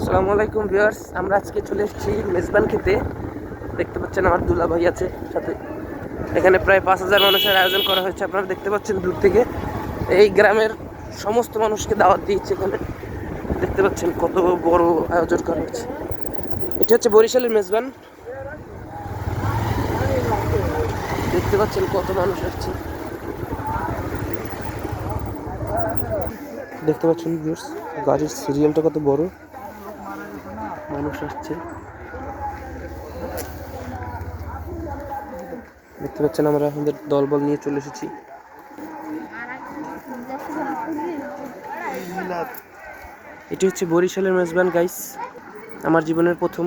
আসসালামু আলাইকুম ভিউয়ার্স, আমরা আজকে চলে এসেছি মেজবান খেতে। দেখতে পাচ্ছেন আমার দুলা ভাই আছে সাথে। এখানে প্রায় 5,000 মানুষের আয়োজন করা হয়েছে। আপনারা দেখতে পাচ্ছেন দূর থেকে এই গ্রামের সমস্ত মানুষকে দাওয়াত দিয়েছে। এখানে দেখতে পাচ্ছেন কত বড় আয়োজন করা হয়েছে। এটা হচ্ছে বরিশালের মেজবান। দেখতে পাচ্ছেন কত মানুষ আসছে। দেখতে পাচ্ছেন ভিউয়ার্স, গাড়ির সিরিয়ালটা কত বড়, মানুষ আসছে। দেখতে পাচ্ছেন আমরা আমাদের দলবল নিয়ে চলে এসেছি। এটি হচ্ছে বরিশালের মেজবান গাইস, আমার জীবনের প্রথম।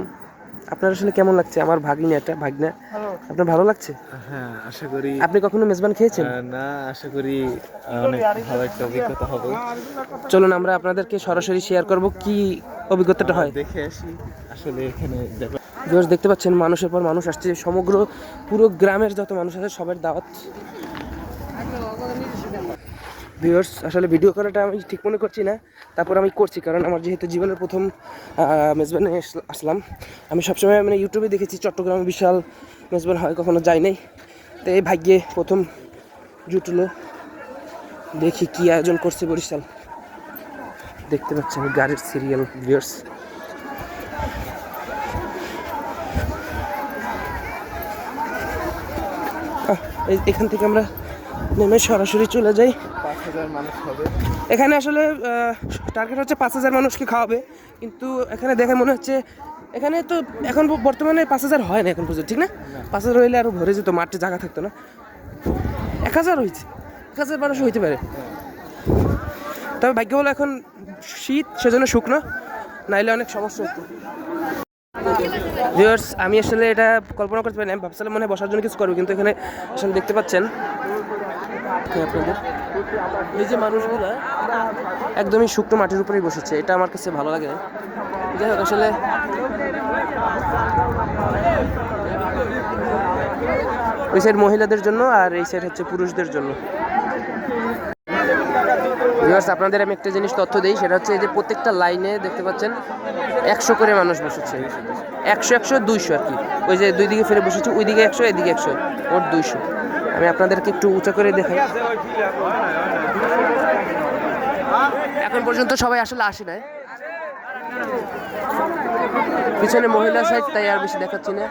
আপনার আসলে কেমন লাগছে? আমার ভাগিনা, এটা ভাগনা। আপনার ভালো লাগছে? হ্যাঁ, আশা করি। আপনি কখনো মেজবান খেয়েছেন? না, আশা করি অনেক ভালো একটা অভিজ্ঞতা হবে। চলুন আমরা আপনাদেরকে সরাসরি শেয়ার করব কি অভিজ্ঞতাটা হয়। দেখে আসি আসলে এখানে ভিউয়ার্স, দেখতে পাচ্ছেন মানুষের পর মানুষ আসছে। সমগ্র পুরো গ্রামের যত মানুষ আছে সবার দাওয়াত। ভিউয়ার্স, আসলে ভিডিও করাটা আমি ঠিক মনে করছি না, তারপর আমি করছি কারণ আমার যেহেতু জীবনের প্রথম মেজবানে আসলাম। আমি সবসময় মানে ইউটিউবে দেখেছি চট্টগ্রামে বিশাল মেজবান হয়, কখনো যাই নাই। তো এই ভাগ্যে প্রথম জুটলো, দেখি কি আয়োজন করছে বরিশাল। দেখতে পাচ্ছেন গাড়ির সিরিয়াল। ভিউয়ার্স, এখান থেকে আমরা নেমে সরাসরি চলে যাই। 5,000 মানুষ হবে এখানে। আসলে টার্গেট হচ্ছে 5,000 মানুষকে খাওয়াবে, কিন্তু এখানে দেখে মনে হচ্ছে এখানে তো এখন বর্তমানে 5,000 হয় না এখন পর্যন্ত, ঠিক না? 5,000 হইলে আরও ভরে যেত, মাঠে জায়গা থাকতো না। 1,000 হয়েছে, 1,000 মানুষ হইতে পারে। তবে ভাগ্য বলো এখন শীত, সেজন্য শুকনো, নাইলে অনেক সমস্যা হতো। ভিউয়ার্স, আমি আসলে এটা কল্পনা করতে পারি না। আমি ভাবছিলাম মনে হয় বসার জন্য কিছু করবো, কিন্তু এখানে আসলে দেখতে পাচ্ছেন আপনাদের এই যে মানুষগুলা একদমই শুকনো মাটির উপরেই বসেছে। এটা আমার কাছে ভালো লাগে। যাই হোক, আসলে ওই সাইড মহিলাদের জন্য আর এই সাইড হচ্ছে পুরুষদের জন্য। ভিউয়ার্স, আপনাদের আমি একটা জিনিস তথ্য দিই, সেটা হচ্ছে এই যে প্রত্যেকটা লাইনে দেখতে পাচ্ছেন 100 করে মানুষ বসেছে। 100 100 200 আর কি। ওই যে দুই দিকে ফিরে বসেছে, ওই দিকে 100, এদিকে 100, মোট 200। আমি আপনাদেরকে একটু উঁচা করে দেখাই। এখন পর্যন্ত সবাই আসলে আসে নাই। পিছনে মহিলা সাইড, তাই আর বেশি দেখাচ্ছি না।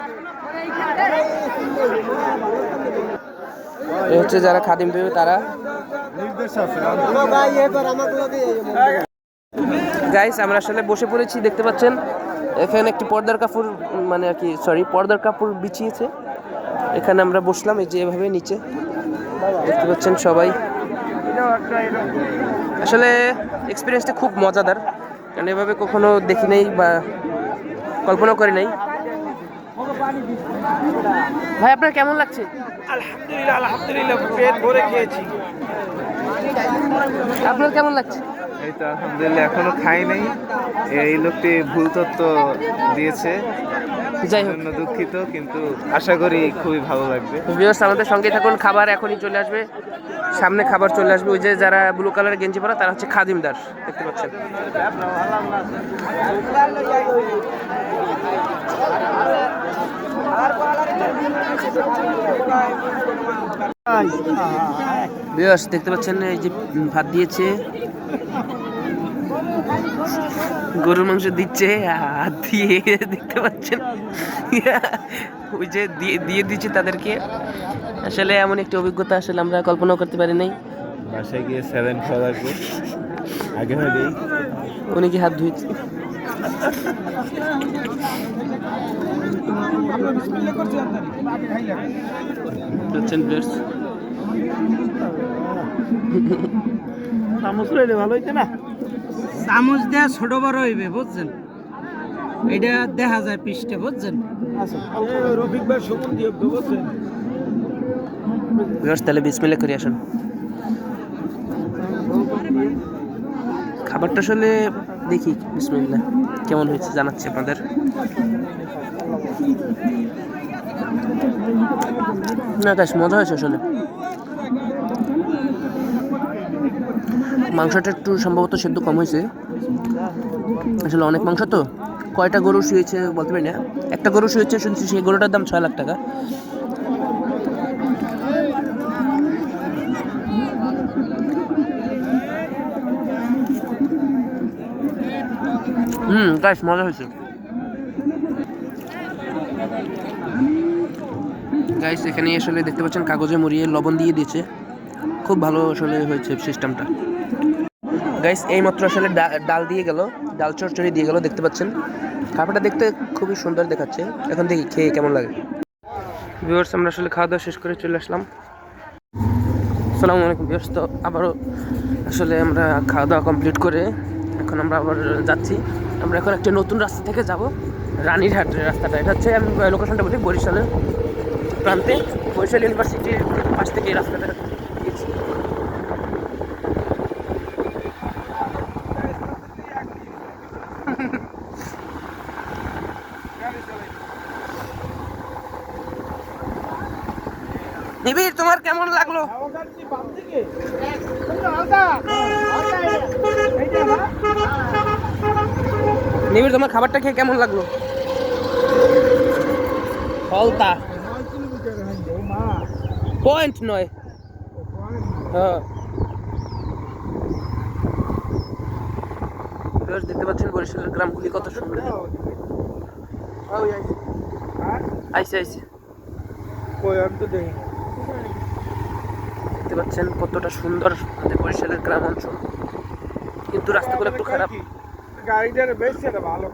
এই হচ্ছে যারা খাদিম পেবে তারা। গাইস, আমরা আসলে বসে পড়েছি। দেখতে পাচ্ছেন এখানে একটি পর্দার কাপড়, মানে আর কি পর্দার কাপড় বিছিয়েছে। এখানে আমরা বসলাম এই যে এভাবে নিচে। দেখতে পাচ্ছেন সবাই। আসলে এক্সপিরিয়েন্সটা খুব মজাদার, কারণ এভাবে কখনো দেখি নাই বা কল্পনা করি নাই। ভাই, আপনার কেমন লাগছে? আলহামদুলিল্লাহ, আলহামদুলিল্লাহ, পেট ভরে খেয়েছি। আপনার কেমন লাগছে? এই তো আলহামদুলিল্লাহ, এখনো খাই নাই। এই লোকটি ভুল তথ্য দিয়েছে, যাই হোক, জন্য দুঃখিত, কিন্তু আশা করি খুবই ভালো লাগবে। ভিউয়ার্স, আমাদের সঙ্গে থাকুন। খাবার এখনই চলে আসবে, সামনে খাবার চলে আসবে। ওই যে যারা ব্লু কালারের গেঞ্জি পরা তারা হচ্ছে খাদিমদার, দেখতে পাচ্ছেন। ভিউয়ার্স, দেখতে পাচ্ছেন এই যে ভাত দিয়েছে, গরুর মাংস দিচ্ছে, হাত দিয়ে দেখতে পাচ্ছেন ওই যে দিয়ে দিচ্ছে তাদেরকে। আসলে এমন একটি অভিজ্ঞতা আসলে আমরা কল্পনা করতে পারি নাই। বাসায় গিয়ে 7 খাওয়া লাগবে আগে ভাগেই। উনি কি হাত ধুয়েছে? চামচ লইলে ভালো হইতে না? চামচ দেয়া ছোট বড় হইবে, বুঝছেন? এটা দেখা যায় পৃষ্ঠে, বুঝছেন? রফিক ভাই সুমন দিয়ে বুঝছেন? তাহলে বিসমিল্লাহ করে আসুন। খাবারটা আসলে দেখি বিসমিল্লাহ কেমন হয়েছে জানাচ্ছি আপনাদের। না গাইস, মজা হয়েছে আসলে। মাংসটা একটু সম্ভবত সেদ্ধ কম হয়েছে। আসলে অনেক মাংস তো, কয়টা গরু শুয়েছে বলতে পারি না, একটা গরু শুয়েছে শুনছি, সেই গরুটার দাম 6 লাখ টাকা। গাইস মজা হয়েছে গাইস। এখানে আসলে দেখতে পাচ্ছেন কাগজে মুড়িয়ে লবণ দিয়ে দিয়েছে, খুব ভালো আসলে হয়েছে সিস্টেমটা। গাইস এইমাত্র আসলে ডাল দিয়ে গেল, ডাল চচ্চড়ি দিয়ে গেল, দেখতে পাচ্ছেন খাবারটা দেখতে খুবই সুন্দর দেখাচ্ছে। এখন দেখি খেয়ে কেমন লাগে। ভিউয়ার্স আমরা আসলে খাওয়া দাওয়া শেষ করে চলে আসলাম। আসসালামু আলাইকুম ভিউয়ার্স। তো আবারও আসলে আমরা খাওয়া দাওয়া কমপ্লিট করে এখন আমরা আবার যাচ্ছি। আমরা এখন একটা নতুন রাস্তা থেকে যাব, রানীরহাটের রাস্তাটা। এটা হচ্ছে, আমি লোকেশনটা বলি, বরিশালের প্রান্তে, বরিশাল ইউনিভার্সিটির পাশ থেকে এই রাস্তাটা গেছি। নিবিড়, তোমার কেমন লাগলো? নিবিড়, তোমার খাবারটা খেয়ে কেমন লাগলো? হলতা পয়েন্ট নয়, হ্যাঁ। দেখতে পাচ্ছেন বরিশালের গ্রামগুলি কত সুন্দর। আইসে আইসে দেখতে পাচ্ছেন কতটা সুন্দর আমাদের বরিশালের গ্রাম অঞ্চল, কিন্তু রাস্তাগুলো একটু খারাপ। গাড়িটার বেশ ভালো।